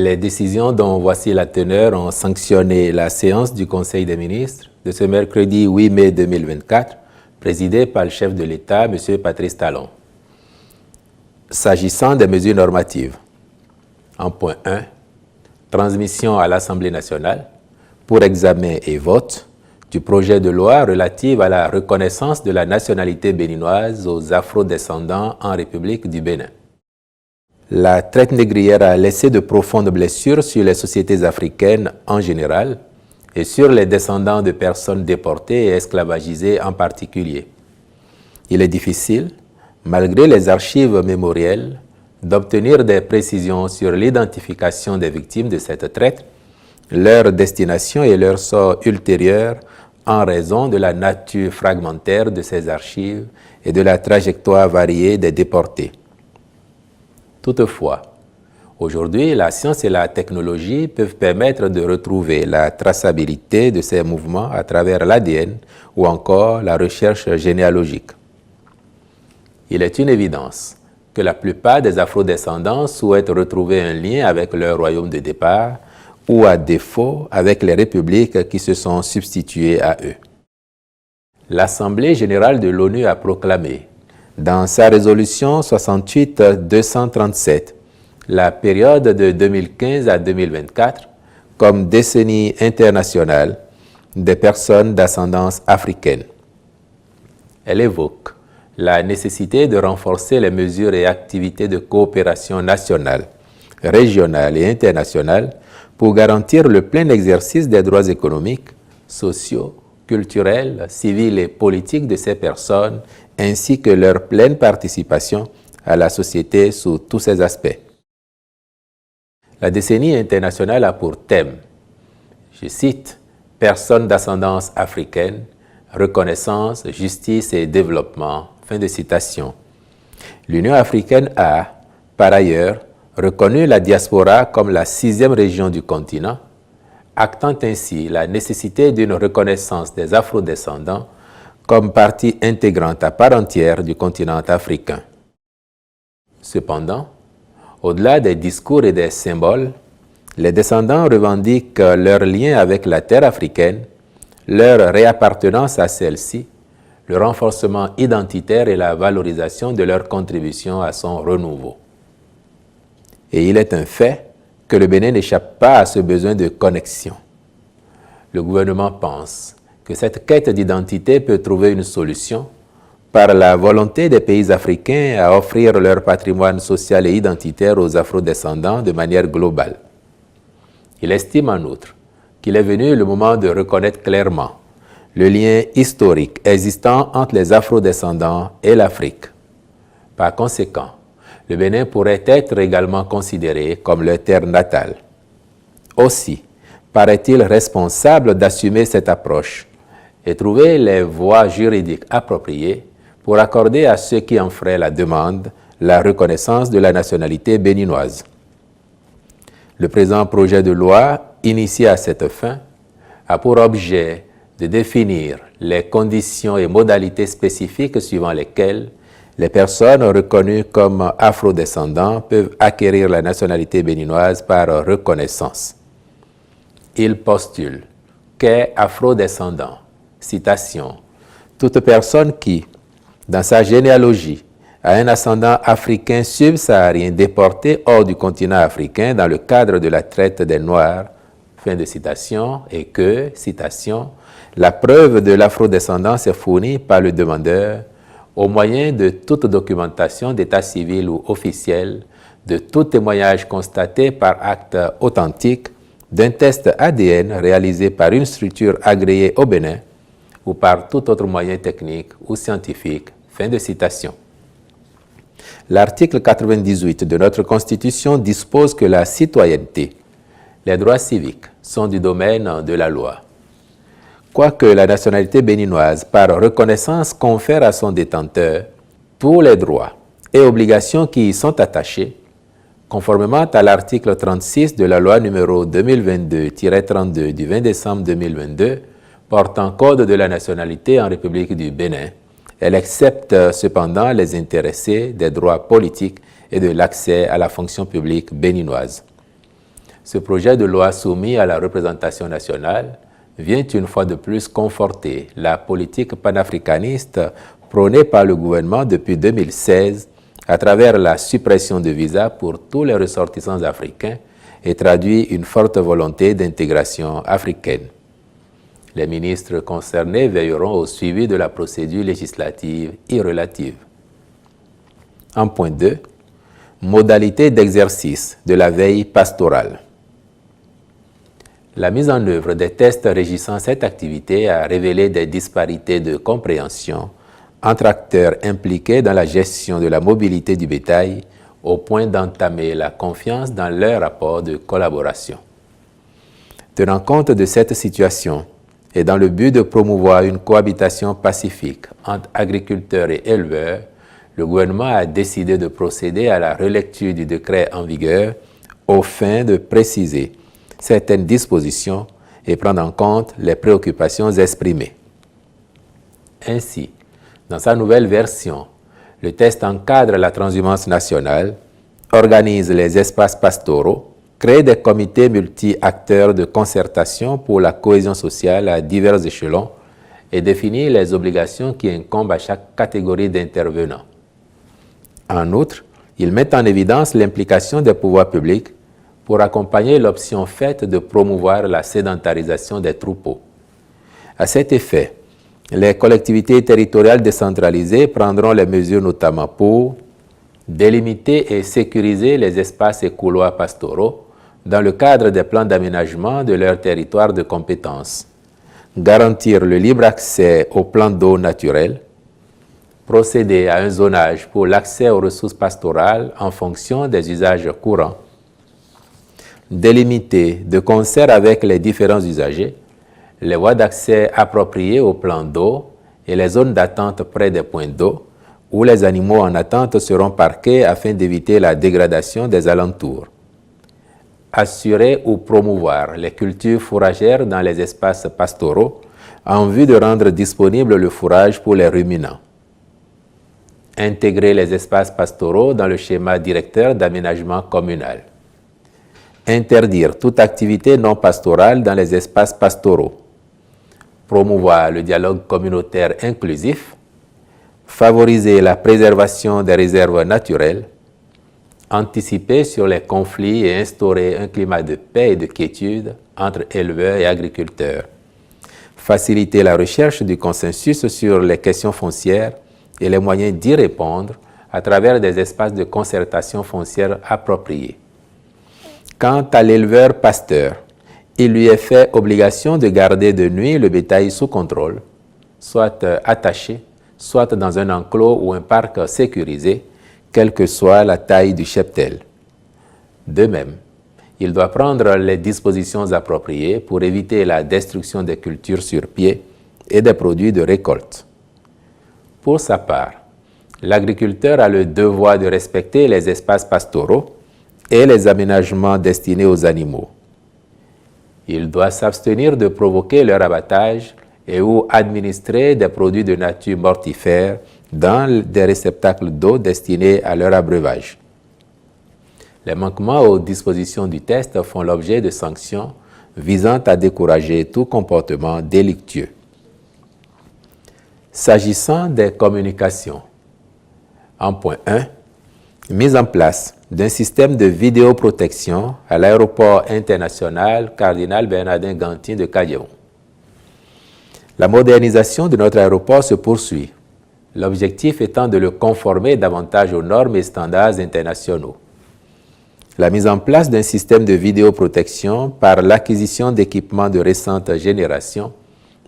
Les décisions dont voici la teneur ont sanctionné la séance du Conseil des ministres de ce mercredi 8 mai 2024, présidée par le chef de l'État, M. Patrice Talon. S'agissant des mesures normatives, en point 1, transmission à l'Assemblée nationale pour examen et vote du projet de loi relatif à la reconnaissance de la nationalité béninoise aux afro-descendants en République du Bénin. La traite négrière a laissé de profondes blessures sur les sociétés africaines en général et sur les descendants de personnes déportées et esclavagisées en particulier. Il est difficile, malgré les archives mémorielles, d'obtenir des précisions sur l'identification des victimes de cette traite, leur destination et leur sort ultérieur en raison de la nature fragmentaire de ces archives et de la trajectoire variée des déportés. Toutefois, aujourd'hui, la science et la technologie peuvent permettre de retrouver la traçabilité de ces mouvements à travers l'ADN ou encore la recherche généalogique. Il est une évidence que la plupart des afrodescendants souhaitent retrouver un lien avec leur royaume de départ ou à défaut avec les républiques qui se sont substituées à eux. L'Assemblée générale de l'ONU a proclamé, dans sa résolution 68-237, la période de 2015 à 2024 comme décennie internationale des personnes d'ascendance africaine. Elle évoque la nécessité de renforcer les mesures et activités de coopération nationale, régionale et internationale pour garantir le plein exercice des droits économiques, sociaux, culturels, civils et politiques de ces personnes, ainsi que leur pleine participation à la société sous tous ses aspects. La décennie internationale a pour thème, je cite, « Personnes d'ascendance africaine, reconnaissance, justice et développement ». Fin de citation. L'Union africaine a, par ailleurs, reconnu la diaspora comme la 6e région du continent, actant ainsi la nécessité d'une reconnaissance des afrodescendants comme partie intégrante à part entière du continent africain. Cependant, au-delà des discours et des symboles, les descendants revendiquent leur lien avec la terre africaine, leur réappartenance à celle-ci, le renforcement identitaire et la valorisation de leur contribution à son renouveau. Et il est un fait que le Bénin n'échappe pas à ce besoin de connexion. Le gouvernement pense que cette quête d'identité peut trouver une solution par la volonté des pays africains à offrir leur patrimoine social et identitaire aux afrodescendants de manière globale. Il estime en outre qu'il est venu le moment de reconnaître clairement le lien historique existant entre les afrodescendants et l'Afrique. Par conséquent, le Bénin pourrait être également considéré comme leur terre natale. Aussi, paraît-il responsable d'assumer cette approche et trouver les voies juridiques appropriées pour accorder à ceux qui en feraient la demande la reconnaissance de la nationalité béninoise. Le présent projet de loi, initié à cette fin, a pour objet de définir les conditions et modalités spécifiques suivant lesquelles les personnes reconnues comme afrodescendants peuvent acquérir la nationalité béninoise par reconnaissance. Il postule qu'est afrodescendant, citation, toute personne qui, dans sa généalogie, a un ascendant africain subsaharien déporté hors du continent africain dans le cadre de la traite des Noirs, fin de citation, et que, citation, la preuve de l'afrodescendance est fournie par le demandeur au moyen de toute documentation d'état civil ou officiel, de tout témoignage constaté par acte authentique, d'un test ADN réalisé par une structure agréée au Bénin ou par tout autre moyen technique ou scientifique. Fin de citation. L'article 98 de notre Constitution dispose que la citoyenneté, les droits civiques sont du domaine de la loi. Quoique la nationalité béninoise, par reconnaissance, confère à son détenteur tous les droits et obligations qui y sont attachés, conformément à l'article 36 de la loi numéro 2022-32 du 20 décembre 2022 portant code de la nationalité en République du Bénin, elle accepte cependant les intéressés des droits politiques et de l'accès à la fonction publique béninoise. ce projet de loi soumis à la représentation nationale vient une fois de plus conforter la politique panafricaniste prônée par le gouvernement depuis 2016 à travers la suppression de visas pour tous les ressortissants africains et traduit une forte volonté d'intégration africaine. Les ministres concernés veilleront au suivi de la procédure législative et relative. En point 2, modalité d'exercice de la veille pastorale. La mise en œuvre des tests régissant cette activité a révélé des disparités de compréhension entre acteurs impliqués dans la gestion de la mobilité du bétail au point d'entamer la confiance dans leur rapport de collaboration. Tenant compte de cette situation et dans le but de promouvoir une cohabitation pacifique entre agriculteurs et éleveurs, le gouvernement a décidé de procéder à la relecture du décret en vigueur aux fins de préciser certaines dispositions et prendre en compte les préoccupations exprimées. Ainsi, dans sa nouvelle version, le texte encadre la transhumance nationale, organise les espaces pastoraux, crée des comités multi-acteurs de concertation pour la cohésion sociale à divers échelons et définit les obligations qui incombent à chaque catégorie d'intervenants. En outre, il met en évidence l'implication des pouvoirs publics pour accompagner l'option faite de promouvoir la sédentarisation des troupeaux. À cet effet, les collectivités territoriales décentralisées prendront les mesures notamment pour délimiter et sécuriser les espaces et couloirs pastoraux dans le cadre des plans d'aménagement de leur territoire de compétence, garantir le libre accès aux plans d'eau naturels, procéder à un zonage pour l'accès aux ressources pastorales en fonction des usages courants, délimiter de concert avec les différents usagers les voies d'accès appropriées aux plans d'eau et les zones d'attente près des points d'eau où les animaux en attente seront parqués afin d'éviter la dégradation des alentours. Assurer ou promouvoir les cultures fourragères dans les espaces pastoraux en vue de rendre disponible le fourrage pour les ruminants. Intégrer les espaces pastoraux dans le schéma directeur d'aménagement communal. Interdire toute activité non pastorale dans les espaces pastoraux. Promouvoir le dialogue communautaire inclusif. Favoriser la préservation des réserves naturelles. Anticiper sur les conflits et instaurer un climat de paix et de quiétude entre éleveurs et agriculteurs. Faciliter la recherche du consensus sur les questions foncières et les moyens d'y répondre à travers des espaces de concertation foncière appropriés. Quant à l'éleveur pasteur, il lui est fait obligation de garder de nuit le bétail sous contrôle, soit attaché, soit dans un enclos ou un parc sécurisé, quelle que soit la taille du cheptel. De même, il doit prendre les dispositions appropriées pour éviter la destruction des cultures sur pied et des produits de récolte. Pour sa part, l'agriculteur a le devoir de respecter les espaces pastoraux et les aménagements destinés aux animaux. Il doit s'abstenir de provoquer leur abattage et ou administrer des produits de nature mortifère dans des réceptacles d'eau destinés à leur abreuvage. Les manquements aux dispositions du texte font l'objet de sanctions visant à décourager tout comportement délictueux. S'agissant des communications, en point 1, mise en place d'un système de vidéoprotection à l'aéroport international Cardinal Bernardin Gantin de Cadion. La modernisation de notre aéroport se poursuit, l'objectif étant de le conformer davantage aux normes et standards internationaux. La mise en place d'un système de vidéoprotection par l'acquisition d'équipements de récente génération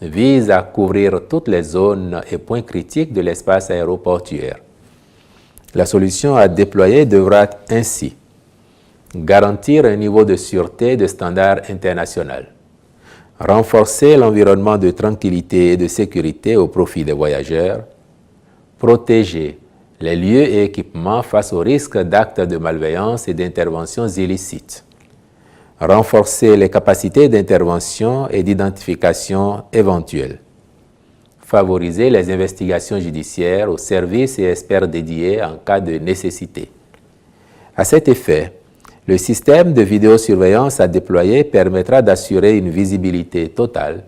vise à couvrir toutes les zones et points critiques de l'espace aéroportuaire. La solution à déployer devra ainsi garantir un niveau de sûreté de standard international, renforcer l'environnement de tranquillité et de sécurité au profit des voyageurs, protéger les lieux et équipements face au risque d'actes de malveillance et d'interventions illicites, renforcer les capacités d'intervention et d'identification éventuelles, favoriser les investigations judiciaires aux services et experts dédiés en cas de nécessité. À cet effet, Le système de vidéosurveillance à déployer permettra d'assurer une visibilité totale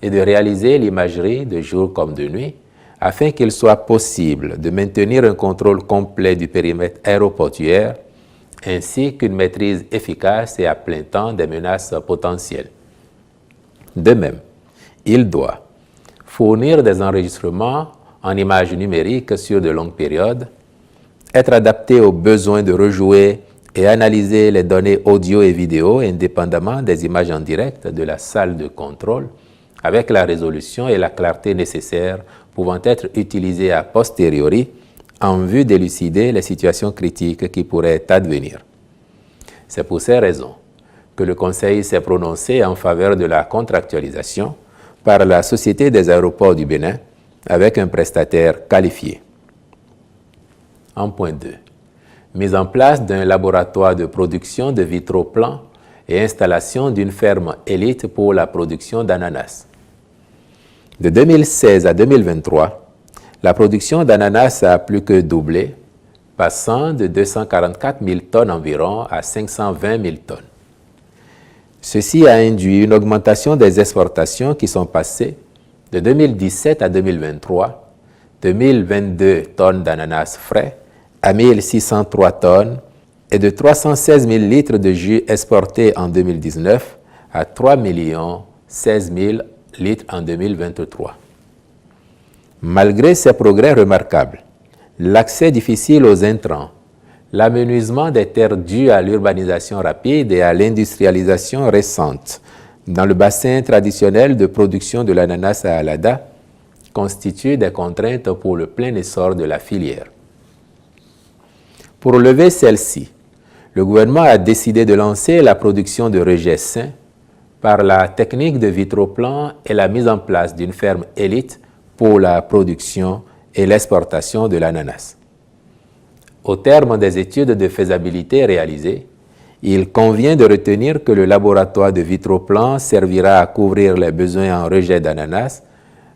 et de réaliser l'imagerie de jour comme de nuit, afin qu'il soit possible de maintenir un contrôle complet du périmètre aéroportuaire ainsi qu'une maîtrise efficace et à plein temps des menaces potentielles. De même, il doit fournir des enregistrements en images numériques sur de longues périodes, être adapté aux besoins de rejouer et analyser les données audio et vidéo indépendamment des images en direct de la salle de contrôle avec la résolution et la clarté nécessaires pouvant être utilisées a posteriori en vue d'élucider les situations critiques qui pourraient advenir. C'est pour ces raisons que le Conseil s'est prononcé en faveur de la contractualisation par la Société des aéroports du Bénin avec un prestataire qualifié. En point 2. Mise en place d'un laboratoire de production de vitroplans et installation d'une ferme élite pour la production d'ananas. De 2016 à 2023, la production d'ananas a plus que doublé, passant de 244 000 tonnes environ à 520 000 tonnes. Ceci a induit une augmentation des exportations qui sont passées de 2017 à 2023 de 1022 tonnes d'ananas frais à 1603 tonnes et de 316 000 litres de jus exportés en 2019 à 3 016 000 litres en 2023. Malgré ces progrès remarquables, l'accès difficile aux intrants, l'amenuisement des terres dû à l'urbanisation rapide et à l'industrialisation récente dans le bassin traditionnel de production de l'ananas à Alada constituent des contraintes pour le plein essor de la filière. Pour lever celle-ci, le gouvernement a décidé de lancer la production de rejets sains par la technique de vitroplan et la mise en place d'une ferme élite pour la production et l'exportation de l'ananas. Au terme des études de faisabilité réalisées, il convient de retenir que le laboratoire de vitroplan servira à couvrir les besoins en rejet d'ananas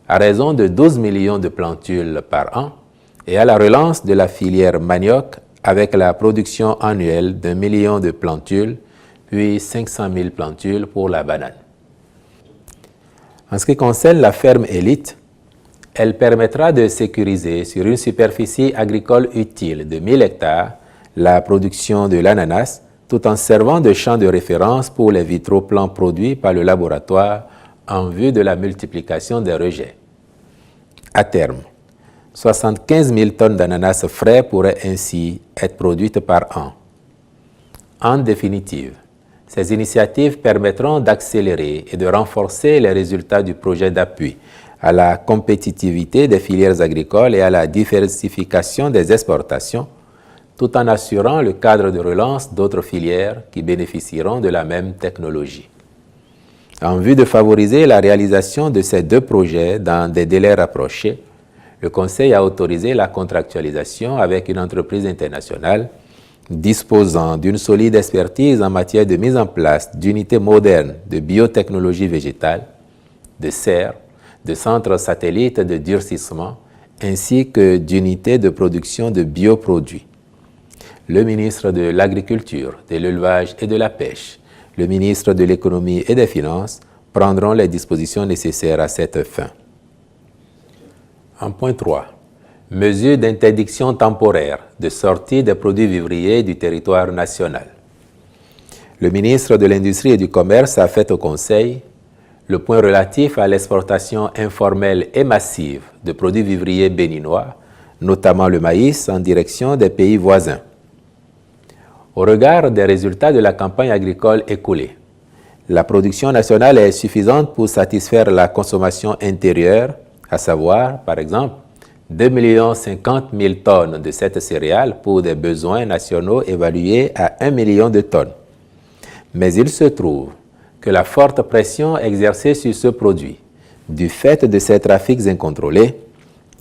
à raison de 12 millions de plantules par an et à la relance de la filière manioc avec la production annuelle d'1 million de plantules, puis 500 000 plantules pour la banane. En ce qui concerne la ferme élite, elle permettra de sécuriser sur une superficie agricole utile de 1000 hectares la production de l'ananas tout en servant de champ de référence pour les vitroplans produits par le laboratoire en vue de la multiplication des rejets. À terme, 75 000 tonnes d'ananas frais pourraient ainsi être produites par an. En définitive, ces initiatives permettront d'accélérer et de renforcer les résultats du projet d'appui à la compétitivité des filières agricoles et à la diversification des exportations, tout en assurant le cadre de relance d'autres filières qui bénéficieront de la même technologie. En vue de favoriser la réalisation de ces deux projets dans des délais rapprochés, le Conseil a autorisé la contractualisation avec une entreprise internationale disposant d'une solide expertise en matière de mise en place d'unités modernes de biotechnologie végétale, de serres, de centres satellites de durcissement, ainsi que d'unités de production de bioproduits. Le ministre de l'Agriculture, de l'Élevage et de la Pêche, le ministre de l'Économie et des Finances prendront les dispositions nécessaires à cette fin. En point 3. Mesures d'interdiction temporaire de sortie des produits vivriers du territoire national. Le ministre de l'Industrie et du Commerce a fait au Conseil le point relatif à l'exportation informelle et massive de produits vivriers béninois, notamment le maïs, en direction des pays voisins. Au regard des résultats de la campagne agricole écoulée, la production nationale est suffisante pour satisfaire la consommation intérieure, à savoir, par exemple, 2 50 000 tonnes de cette céréale pour des besoins nationaux évalués à 1 million de tonnes. Mais il se trouve que la forte pression exercée sur ce produit, du fait de ces trafics incontrôlés,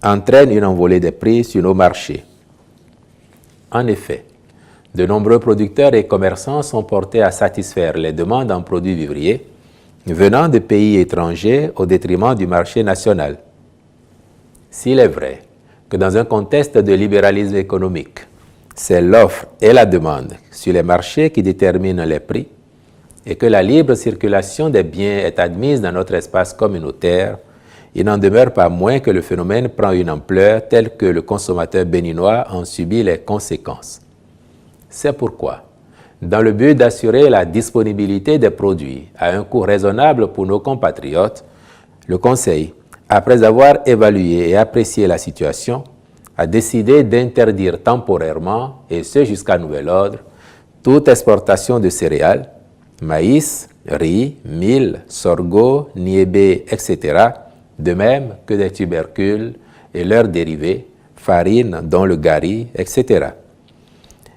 entraîne une envolée des prix sur nos marchés. En effet, de nombreux producteurs et commerçants sont portés à satisfaire les demandes en produits vivriers venant de pays étrangers au détriment du marché national. S'il est vrai que dans un contexte de libéralisme économique, c'est l'offre et la demande sur les marchés qui déterminent les prix et que la libre circulation des biens est admise dans notre espace communautaire, il n'en demeure pas moins que le phénomène prend une ampleur telle que le consommateur béninois en subit les conséquences. C'est pourquoi, dans le but d'assurer la disponibilité des produits à un coût raisonnable pour nos compatriotes, le Conseil, après avoir évalué et apprécié la situation, a décidé d'interdire temporairement, et ce jusqu'à nouvel ordre, toute exportation de céréales, maïs, riz, mil, sorgho, niébé, etc., de même que des tubercules et leurs dérivés, farine, dont le gari, etc.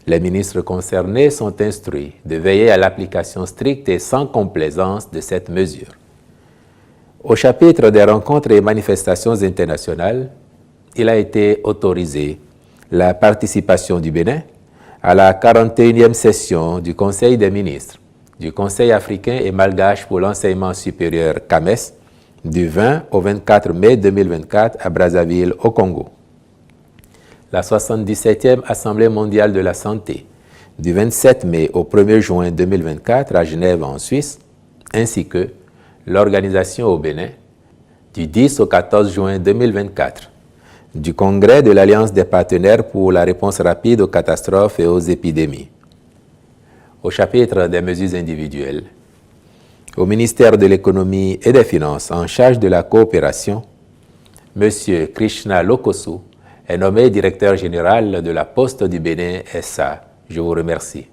Les ministres concernés sont instruits de veiller à l'application stricte et sans complaisance de cette mesure. Au chapitre des rencontres et manifestations internationales, il a été autorisé la participation du Bénin à la 41e session du Conseil des ministres du Conseil africain et malgache pour l'enseignement supérieur CAMES du 20 au 24 mai 2024 à Brazzaville, au Congo. La 77e Assemblée mondiale de la santé du 27 mai au 1er juin 2024 à Genève en Suisse, ainsi que l'organisation au Bénin du 10 au 14 juin 2024 du Congrès de l'Alliance des partenaires pour la réponse rapide aux catastrophes et aux épidémies. Au chapitre des mesures individuelles, au ministère de l'Économie et des Finances en charge de la coopération, M. Krishna Lokosu est nommé directeur général de la Poste du Bénin SA. Je vous remercie.